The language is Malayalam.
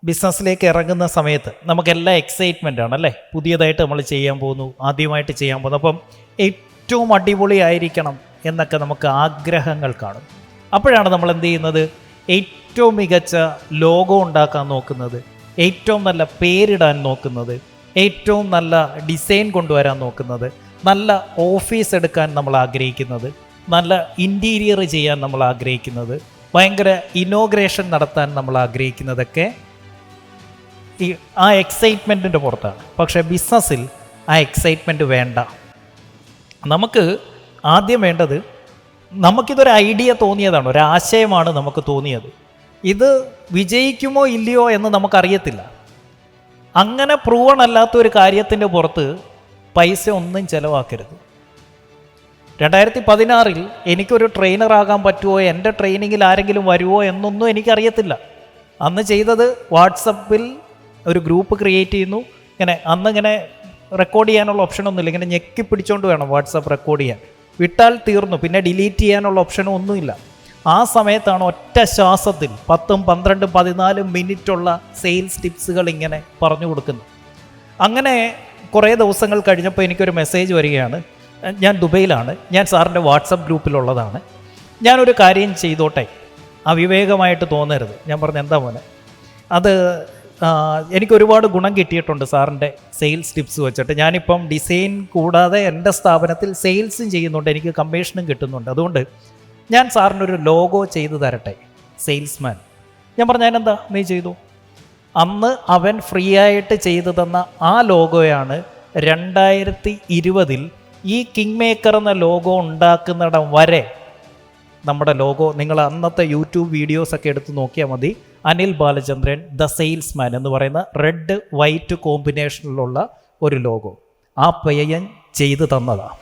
ബിസിനസ്സിലേക്ക് ഇറങ്ങുന്ന സമയത്ത് നമുക്കെല്ലാം എക്സൈറ്റ്മെൻ്റ് ആണ് അല്ലേ, പുതിയതായിട്ട് നമ്മൾ ചെയ്യാൻ പോകുന്നു, ആദ്യമായിട്ട് ചെയ്യാൻ പോകുന്നു. അപ്പം ഏറ്റവും അടിപൊളിയായിരിക്കണം എന്നൊക്കെ നമുക്ക് ആഗ്രഹങ്ങൾ കാണും. അപ്പോഴാണ് നമ്മൾ എന്ത് ചെയ്യുന്നത്, ഏറ്റവും മികച്ച ലോഗോ ഉണ്ടാക്കാൻ നോക്കുന്നത്, ഏറ്റവും നല്ല പേരിടാൻ നോക്കുന്നത്, ഏറ്റവും നല്ല ഡിസൈൻ കൊണ്ടുവരാൻ നോക്കുന്നത്, നല്ല ഓഫീസ് എടുക്കാൻ നമ്മൾ ആഗ്രഹിക്കുന്നത്, നല്ല ഇൻറ്റീരിയർ ചെയ്യാൻ നമ്മൾ ആഗ്രഹിക്കുന്നത്, ഭയങ്കര ഇനോഗ്രേഷൻ നടത്താൻ നമ്മൾ ആഗ്രഹിക്കുന്നതൊക്കെ ആ എക്സൈറ്റ്മെൻറ്റിൻ്റെ പുറത്താണ്. പക്ഷേ ബിസിനസ്സിൽ ആ എക്സൈറ്റ്മെൻറ്റ് വേണ്ട. നമുക്ക് ആദ്യം വേണ്ടത്, നമുക്കിതൊരു ഐഡിയ തോന്നിയതാണ്, ഒരാശയമാണ് നമുക്ക് തോന്നിയത്. ഇത് വിജയിക്കുമോ ഇല്ലയോ എന്ന് നമുക്കറിയത്തില്ല. അങ്ങനെ പ്രൂവൺ അല്ലാത്ത ഒരു കാര്യത്തിൻ്റെ പുറത്ത് പൈസ ഒന്നും ചിലവാക്കരുത്. 2016 എനിക്കൊരു ട്രെയിനറാകാൻ പറ്റുമോ, എൻ്റെ ട്രെയിനിങ്ങിൽ ആരെങ്കിലും വരുമോ എന്നൊന്നും എനിക്കറിയത്തില്ല. അന്ന് ചെയ്തത് വാട്സപ്പിൽ ഒരു ഗ്രൂപ്പ് ക്രിയേറ്റ് ചെയ്യുന്നു. അന്നിങ്ങനെ റെക്കോർഡ് ചെയ്യാനുള്ള ഓപ്ഷനൊന്നുമില്ല, ഇങ്ങനെ ഞെക്കി പിടിച്ചുകൊണ്ട് വേണം വാട്സപ്പ് റെക്കോർഡ് ചെയ്യാൻ. വിട്ടാൽ തീർന്നു, പിന്നെ ഡിലീറ്റ് ചെയ്യാനുള്ള ഓപ്ഷനും ഒന്നുമില്ല. ആ സമയത്താണ് ഒറ്റ ശ്വാസത്തിൽ 10, 12, 14 മിനിറ്റുള്ള സെയിൽസ് ടിപ്സുകൾ ഇങ്ങനെ പറഞ്ഞു കൊടുക്കുന്നത്. അങ്ങനെ കുറേ ദിവസങ്ങൾ കഴിഞ്ഞപ്പോൾ എനിക്കൊരു മെസ്സേജ് വരികയാണ്, ഞാൻ ദുബൈയിലാണ്, ഞാൻ സാറിൻ്റെ വാട്സപ്പ് ഗ്രൂപ്പിലുള്ളതാണ്, ഞാനൊരു കാര്യം ചെയ്തോട്ടെ, അവിവേകമായിട്ട് തോന്നരുത്. ഞാൻ പറഞ്ഞു, എന്താ മോനെ? അത് എനിക്കൊരുപാട് ഗുണം കിട്ടിയിട്ടുണ്ട് സാറിൻ്റെ സെയിൽസ് ടിപ്സ് വെച്ചിട്ട്. ഞാനിപ്പം ഡിസൈൻ കൂടാതെ എൻ്റെ സ്ഥാപനത്തിൽ സെയിൽസും ചെയ്യുന്നുണ്ട്, എനിക്ക് കമ്മീഷനും കിട്ടുന്നുണ്ട്. അതുകൊണ്ട് ഞാൻ സാറിനൊരു ലോഗോ ചെയ്തു തരട്ടെ, സെയിൽസ്മാൻ. ഞാൻ പറഞ്ഞു, ഞാനെന്താ നീ ചെയ്തു. അന്ന് അവൻ ഫ്രീ ആയിട്ട് ചെയ്തു തന്ന ആ ലോഗോയാണ് 2020 ഈ കിങ് മേക്കർ എന്ന ലോഗോ ഉണ്ടാക്കുന്നിടം വരെ നമ്മുടെ ലോഗോ. നിങ്ങൾ അന്നത്തെ യൂട്യൂബ് വീഡിയോസൊക്കെ എടുത്ത് നോക്കിയാൽ മതി. അനിൽ ബാലചന്ദ്രൻ ദ സെയിൽസ്മാൻ എന്ന് പറയുന്ന റെഡ് വൈറ്റ് കോമ്പിനേഷനിലുള്ള ഒരു ലോഗോ ആ പയ്യൻ ചെയ്തു തന്നതാണ്.